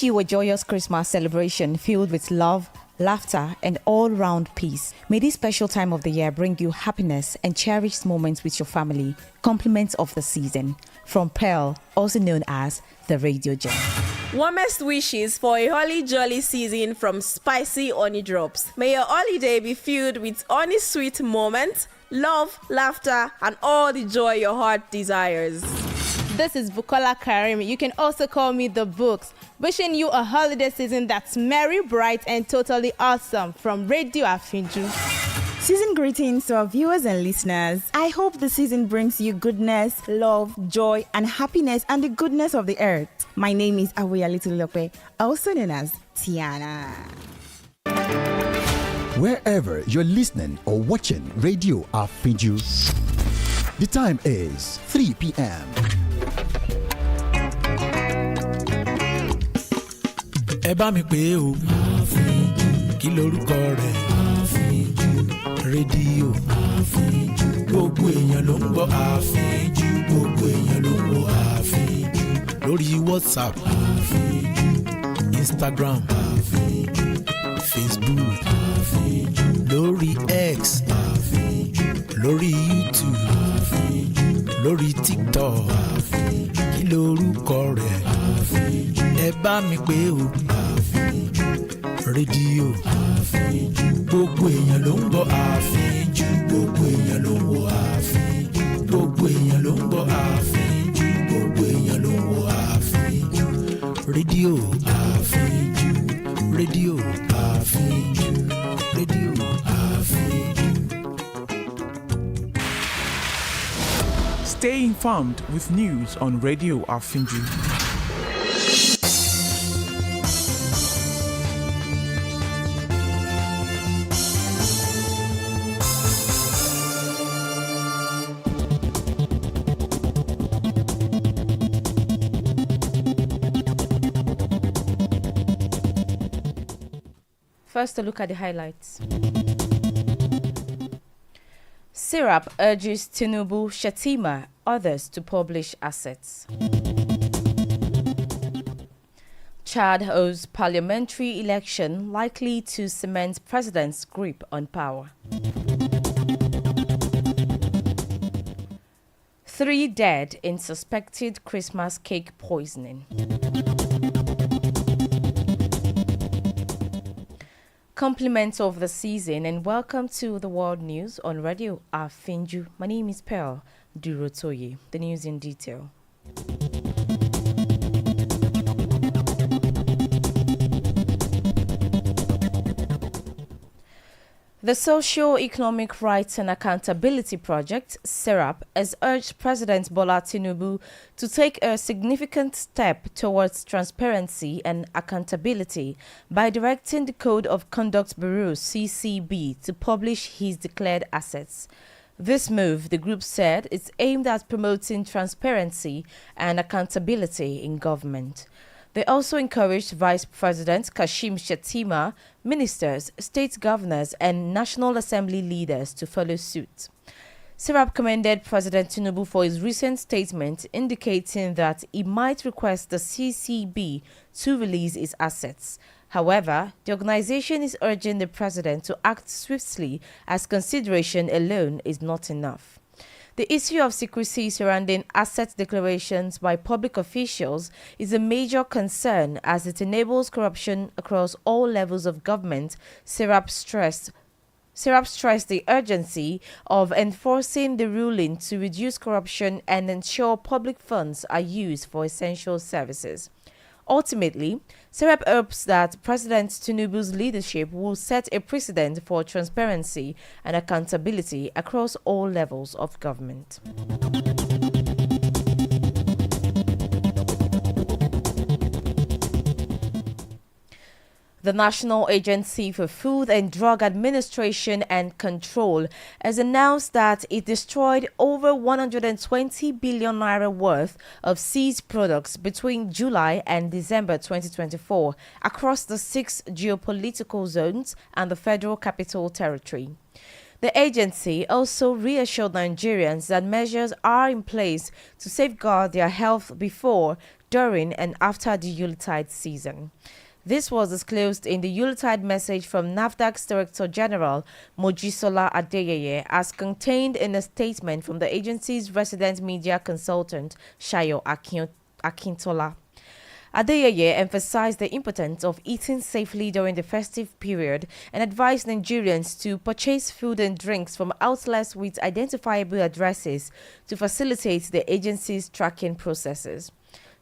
wish you a joyous Christmas celebration filled with love, laughter, and all-round peace. May this special time of the year bring you happiness and cherished moments with your family. Compliments of the season. From Pearl, also known as the Radio Gem. Warmest wishes for a holly jolly season from Spicy Honey Drops. May your holiday be filled with honey sweet moments, love, laughter, and all the joy your heart desires. This is Bukola Karim. You can also call me The Books. Wishing you a holiday season that's merry, bright, and totally awesome from Radio Afinju. Season greetings to our viewers and listeners. I hope the season brings you goodness, love, joy, and happiness and the goodness of the earth. My name is Awoyali Tulope, also known as Tiana. Wherever you're listening or watching Radio Afinju, the time is 3 p.m. Ẹ bá mi pè o, kí lorúkọ rẹ̀? Rédíò Àfínjú, gbogbo èèyàn ló ń gbọ́ Àfínjú, gbogbo èèyàn ló ń wo Àfínjú. Lórí WhatsApp Àfínjú, Instagram Àfínjú, Facebook Àfínjú, lórí X Àfínjú, lórí YouTube Àfínjú, lórí TikTok Àfínjú, kí lorúkọ rẹ̀? Àfínjú, ẹ bá mi pè o. Àfínjú, rédíò Àfínjú, gbogbo èèyàn ló ń gbọ́ Àfínjú, gbogbo èèyàn ló ń wo Àfínjú, gbogbo èèyàn ló ń gbọ́ Àfínjú, gbogbo èèyàn ló ń wo Àfínjú. Rédíò Àfínjú, rédíò Àfínjú, rédíò Àfínjú. Stay informed with news on Radio Afinju. First, a look at the highlights. Syrup urges Tinubu, Shettima, others to publish assets. Chad holds parliamentary election likely to cement president's grip on power. 3 dead in suspected Christmas cake poisoning. Compliments of the season and welcome to the World News on Radio Afinju. My name is Pearl Durotoye. The news in detail. The Socio-Economic Rights and Accountability Project, SERAP, has urged President Bola Tinubu to take a significant step towards transparency and accountability by directing the Code of Conduct Bureau, CCB, to publish his declared assets. This move, the group said, is aimed at promoting transparency and accountability in government. They also encouraged Vice President Kashim Shettima, ministers, state governors, and National Assembly leaders to follow suit. Serap commended President Tinubu for his recent statement indicating that he might request the CCB to release its assets. However, the organization is urging the president to act swiftly as consideration alone is not enough. The issue of secrecy surrounding asset declarations by public officials is a major concern as it enables corruption across all levels of government. Serap stressed the urgency of enforcing the ruling to reduce corruption and ensure public funds are used for essential services. Ultimately, Serap hopes that President Tinubu's leadership will set a precedent for transparency and accountability across all levels of government. The National Agency for Food and Drug Administration and Control has announced that it destroyed over 120 billion naira worth of seized products between July and December 2024 across the 6 geopolitical zones and the Federal Capital Territory. The agency also reassured Nigerians that measures are in place to safeguard their health before, during and after the Yuletide season. This was disclosed in the Yuletide message from NAFDAC's Director General Mojisola Adeyeye as contained in a statement from the agency's resident media consultant Shayo Akintola. Adeyeye emphasized the importance of eating safely during the festive period and advised Nigerians to purchase food and drinks from outlets with identifiable addresses to facilitate the agency's tracking processes.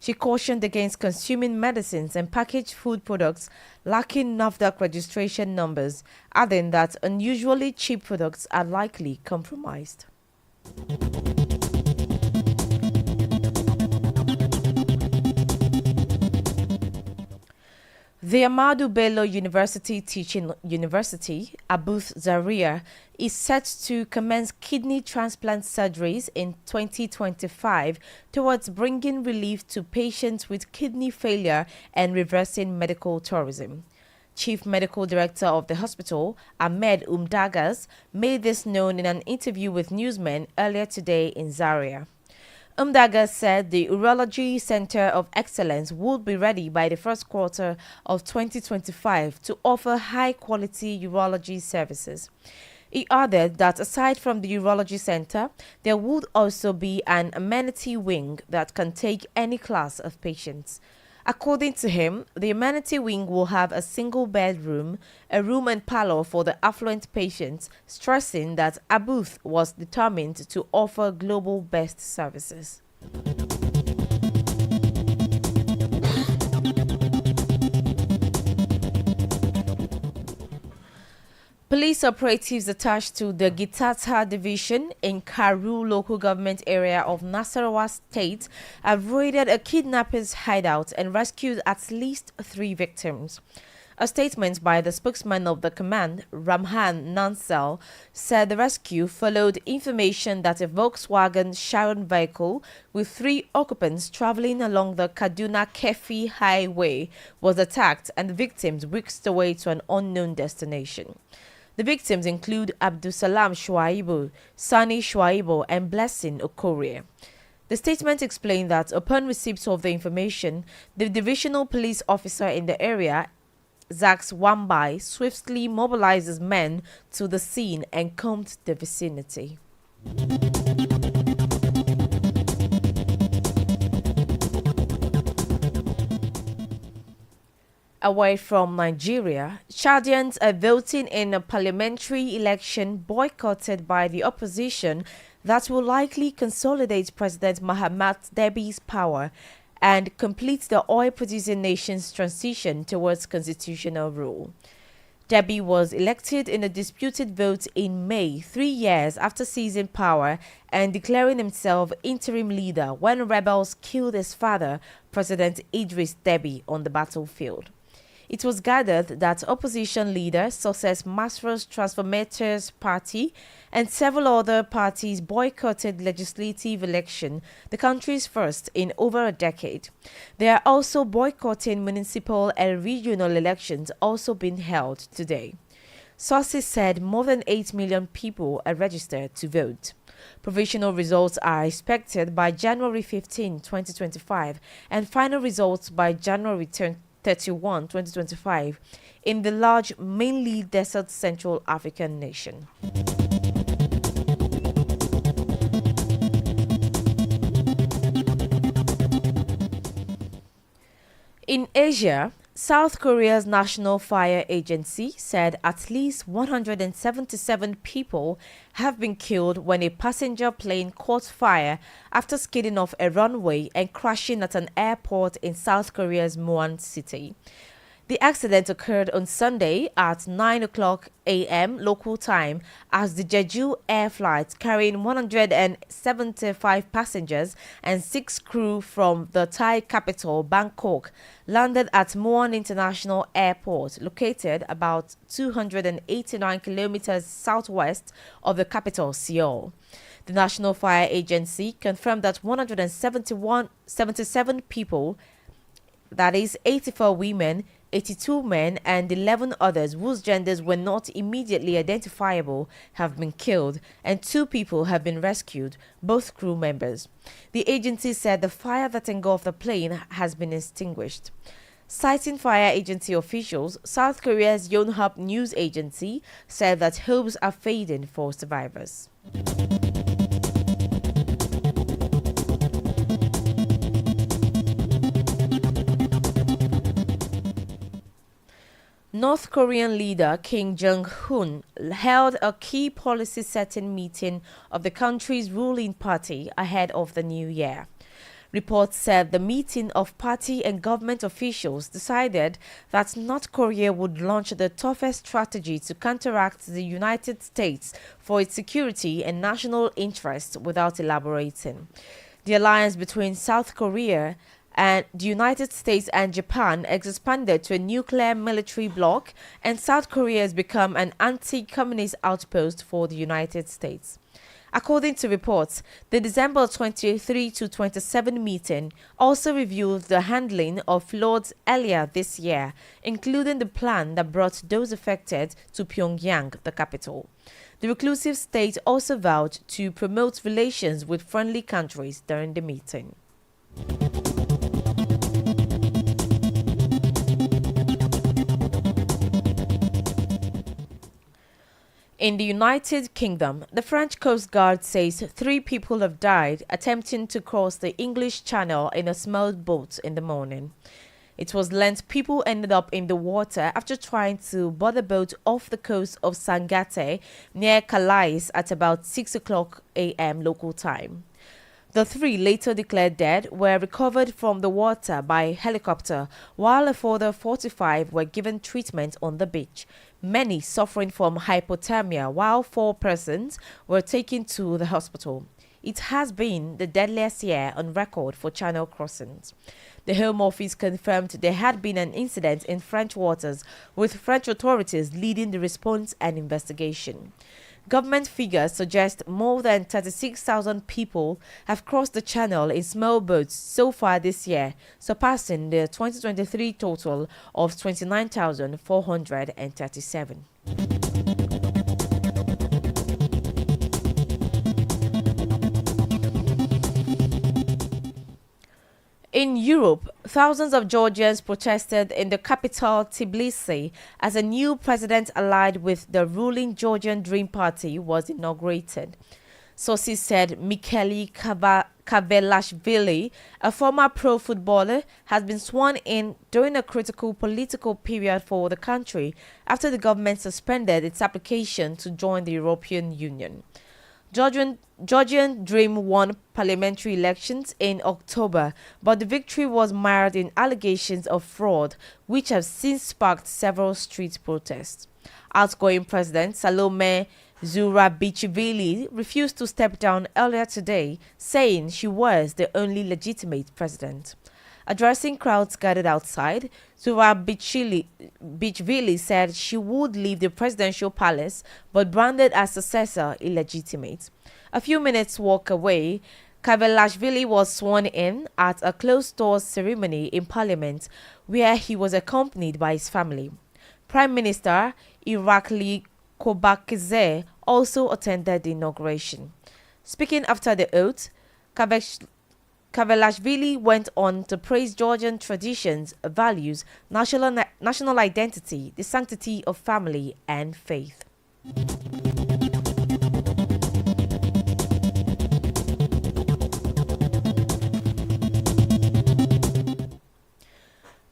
She cautioned against consuming medicines and packaged food products lacking NAFDAC registration numbers, adding that unusually cheap products are likely compromised. The Ahmadu Bello University Teaching University, Abuth Zaria, is set to commence kidney transplant surgeries in 2025 towards bringing relief to patients with kidney failure and reversing medical tourism. Chief Medical Director of the hospital, Ahmed Umdagas, made this known in an interview with newsmen earlier today in Zaria. Umdaga said the Urology Center of Excellence would be ready by the first quarter of 2025 to offer high-quality urology services. He added that aside from the Urology Center, there would also be an amenity wing that can take any class of patients. According to him, the amenity wing will have a single bedroom, a room and parlor for the affluent patients, stressing that Abuth was determined to offer global best services. Police operatives attached to the Gitata division in Karu local government area of Nasarawa state have raided a kidnapper's hideout and rescued at least 3 victims. A statement by the spokesman of the command, Ramhan Nansel, said the rescue followed information that a Volkswagen Sharon vehicle with 3 occupants traveling along the Kaduna-Kefi highway was attacked and the victims whisked away to an unknown destination. The victims include Abdusalam Shuaibu, Sani Shuaibu, and Blessing Okorie. The statement explained that upon receipt of the information, the divisional police officer in the area, Zax Wambai, swiftly mobilizes men to the scene and combed the vicinity. Away from Nigeria, Chadians are voting in a parliamentary election boycotted by the opposition that will likely consolidate President Mahamat Debi's power and complete the oil-producing nation's transition towards constitutional rule. Debi was elected in a disputed vote in May, 3 years after seizing power and declaring himself interim leader when rebels killed his father, President Idris Deby, on the battlefield. It was gathered that opposition leader Success Masro's Transformators Party and several other parties boycotted legislative election, the country's first in over a decade. They are also boycotting municipal and regional elections also being held today. Sources said more than 8 million people are registered to vote. Provisional results are expected by January 15, 2025 and final results by January 31, 2025 in the large, mainly desert Central African nation. In Asia, South Korea's National Fire Agency said at least 177 people have been killed when a passenger plane caught fire after skidding off a runway and crashing at an airport in South Korea's Muan city. The accident occurred on Sunday at 9 o'clock a.m. local time as the Jeju Air flight carrying 175 passengers and 6 crew from the Thai capital Bangkok landed at Muan International Airport, located about 289 kilometers southwest of the capital, Seoul. The National Fire Agency confirmed that 177 people, that is 84 women, 82 men and 11 others whose genders were not immediately identifiable have been killed, and 2 people have been rescued, both crew members. The agency said the fire that engulfed the plane has been extinguished. Citing fire agency officials, South Korea's Yonhap news agency said that hopes are fading for survivors. North Korean leader Kim Jong-un held a key policy-setting meeting of the country's ruling party ahead of the new year. Reports said the meeting of party and government officials decided that North Korea would launch the toughest strategy to counteract the United States for its security and national interests without elaborating. The alliance between South Korea and the United States and Japan expanded to a nuclear military bloc, and South Korea has become an anti-communist outpost for the United States. According to reports, the December 23 to 27 meeting also reviewed the handling of floods earlier this year, including the plan that brought those affected to Pyongyang, the capital. The reclusive state also vowed to promote relations with friendly countries during the meeting. In the United Kingdom, the French Coast Guard says 3 people have died attempting to cross the English Channel in a small boat in the morning. It was learnt people ended up in the water after trying to board the boat off the coast of Sangate near Calais at about 6 o'clock a.m. local time. The 3 later declared dead were recovered from the water by helicopter, while a further 45 were given treatment on the beach, many suffering from hypothermia, while 4 persons were taken to the hospital. It has been the deadliest year on record for channel crossings. The Home Office confirmed there had been an incident in French waters, with French authorities leading the response and investigation. Government figures suggest more than 36,000 people have crossed the channel in small boats so far this year, surpassing the 2023 total of 29,437. In Europe, thousands of Georgians protested in the capital Tbilisi as a new president allied with the ruling Georgian Dream Party was inaugurated. Sources said Mikhail Kavelashvili, a former pro footballer, has been sworn in during a critical political period for the country after the government suspended its application to join the European Union. Georgian Dream won parliamentary elections in October, but the victory was mired in allegations of fraud, which have since sparked several street protests. Outgoing President Salome Zurabichvili refused to step down earlier today, saying she was the only legitimate president. Addressing crowds gathered outside, Zurabichvili said she would leave the presidential palace, but branded her successor illegitimate. A few minutes' walk away, Kavelashvili was sworn in at a closed-door ceremony in Parliament, where he was accompanied by his family. Prime Minister Irakli Kobakidze also attended the inauguration. Speaking after the oath, Kavelashvili went on to praise Georgian traditions, values, national identity, the sanctity of family and faith.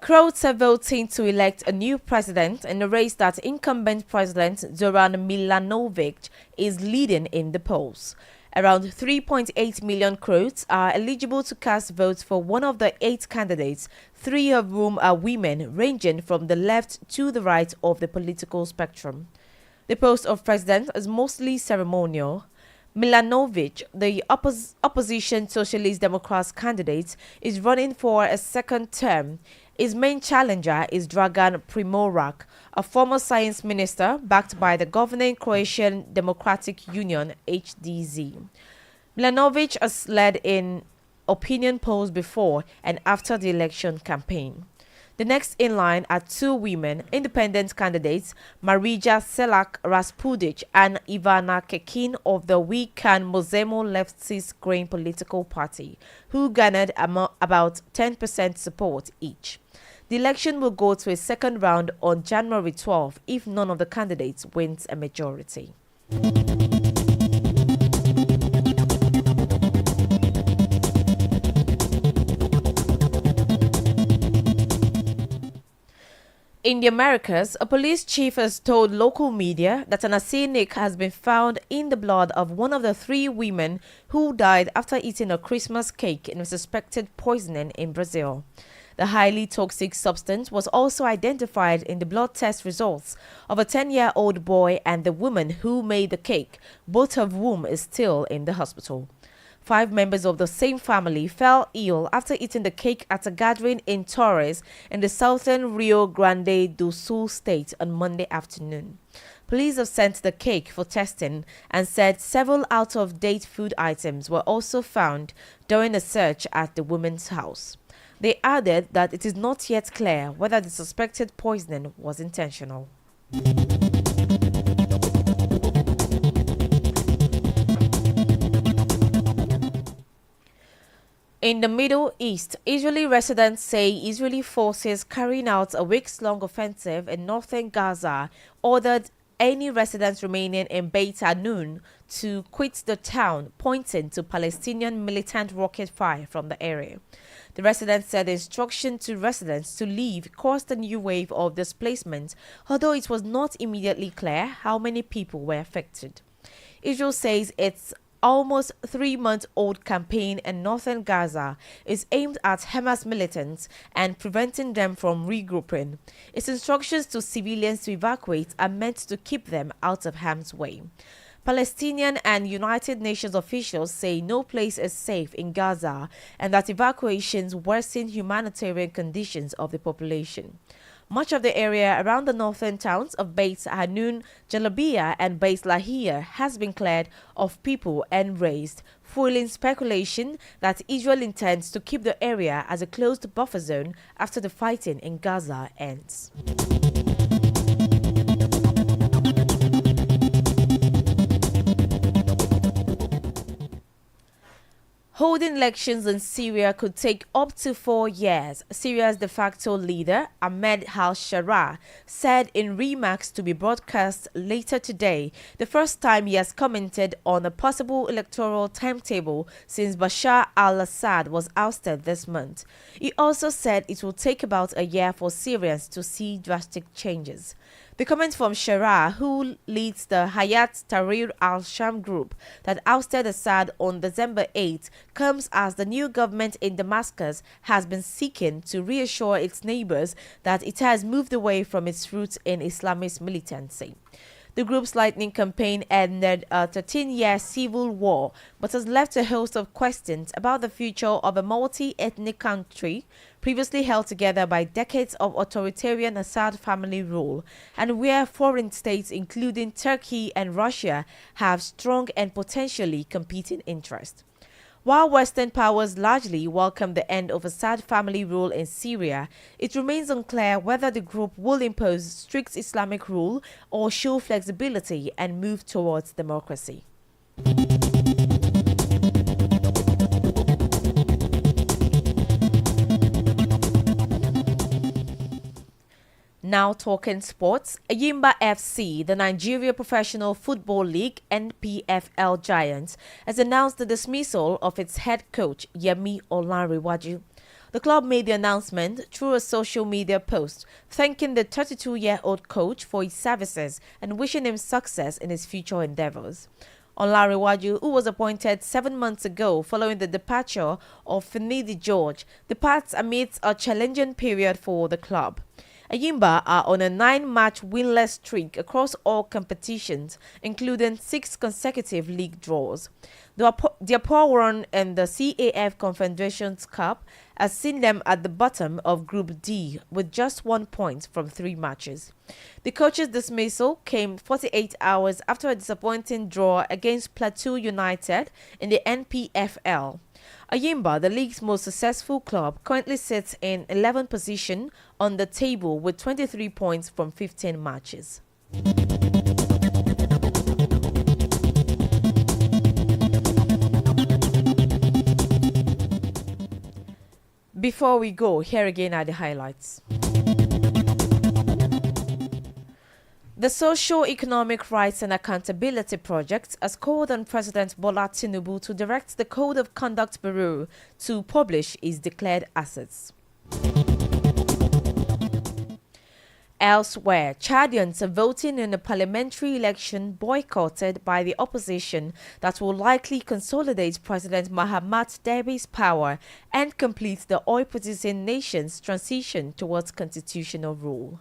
Croats are voting to elect a new president in a race that incumbent President Zoran Milanovic is leading in the polls. Around 3.8 million Croats are eligible to cast votes for one of the 8 candidates, 3 of whom are women, ranging from the left to the right of the political spectrum. The post of president is mostly ceremonial. Milanovic, the opposition Socialist Democrats candidate, is running for a second term. His main challenger is Dragan Primorac, a former science minister backed by the governing Croatian Democratic Union (HDZ). Milanovic has led in opinion polls before and after the election campaign. The next in line are two women, independent candidates, Marija Selak Raspudic and Ivana Kekin of the We Can Mozemo leftist Grain political party, who garnered about 10% support each. The election will go to a second round on January 12 if none of the candidates wins a majority. In the Americas, a police chief has told local media that an arsenic has been found in the blood of one of the three women who died after eating a Christmas cake in suspected poisoning in Brazil. The highly toxic substance was also identified in the blood test results of a 10-year-old boy and the woman who made the cake, both of whom is still in the hospital. 5 members of the same family fell ill after eating the cake at a gathering in Torres in the southern Rio Grande do Sul state on Monday afternoon. Police have sent the cake for testing and said several out-of-date food items were also found during a search at the woman's house. They added that it is not yet clear whether the suspected poisoning was intentional. In the Middle East, Israeli residents say Israeli forces carrying out a weeks-long offensive in northern Gaza ordered any residents remaining in Beit Hanun to quit the town, pointing to Palestinian militant rocket fire from the area. The residents said the instruction to residents to leave caused a new wave of displacement, although it was not immediately clear how many people were affected. Israel says its almost 3-month-old campaign in northern Gaza is aimed at Hamas militants and preventing them from regrouping. Its instructions to civilians to evacuate are meant to keep them out of harm's way. Palestinian and United Nations officials say no place is safe in Gaza and that evacuations worsen humanitarian conditions of the population. Much of the area around the northern towns of Beit Hanun, Jalabiyah and Beit Lahia has been cleared of people and razed, fueling speculation that Israel intends to keep the area as a closed buffer zone after the fighting in Gaza ends. Holding elections in Syria could take up to 4 years, Syria's de facto leader, Ahmed al-Shara, said in remarks to be broadcast later today, the first time he has commented on a possible electoral timetable since Bashar al-Assad was ousted this month. He also said it will take about a year for Syrians to see drastic changes. The comment from Shara, who leads the Hayat Tahrir al-Sham group that ousted Assad on December 8, comes as the new government in Damascus has been seeking to reassure its neighbors that it has moved away from its roots in Islamist militancy. The group's lightning campaign ended a 13-year civil war, but has left a host of questions about the future of a multi-ethnic country previously held together by decades of authoritarian Assad family rule, and where foreign states including Turkey and Russia have strong and potentially competing interests. While Western powers largely welcome the end of Assad family rule in Syria, it remains unclear whether the group will impose strict Islamic rule or show flexibility and move towards democracy. Now talking sports, Ayimba FC, the Nigeria Professional Football League (NPFL) giants, has announced the dismissal of its head coach Yemi Olanrewaju. The club made the announcement through a social media post, thanking the 32-year-old coach for his services and wishing him success in his future endeavors. Olanrewaju, who was appointed 7 months ago following the departure of Finidi George, departs amidst a challenging period for the club. Ayimba are on a 9-match winless streak across all competitions, including 6 consecutive league draws. Their poor run in the CAF Confederations Cup has seen them at the bottom of Group D with just 1 point from 3 matches. The coach's dismissal came 48 hours after a disappointing draw against Plateau United in the NPFL. Ayimba, the league's most successful club, currently sits in 11th position on the table with 23 points from 15 matches. Before we go, here again are the highlights. The Socio-Economic Rights and Accountability Project has called on President Bola Tinubu to direct the Code of Conduct Bureau to publish its declared assets. Elsewhere, Chadians are voting in a parliamentary election boycotted by the opposition that will likely consolidate President Mahamat Debi's power and complete the oil-producing nation's transition towards constitutional rule.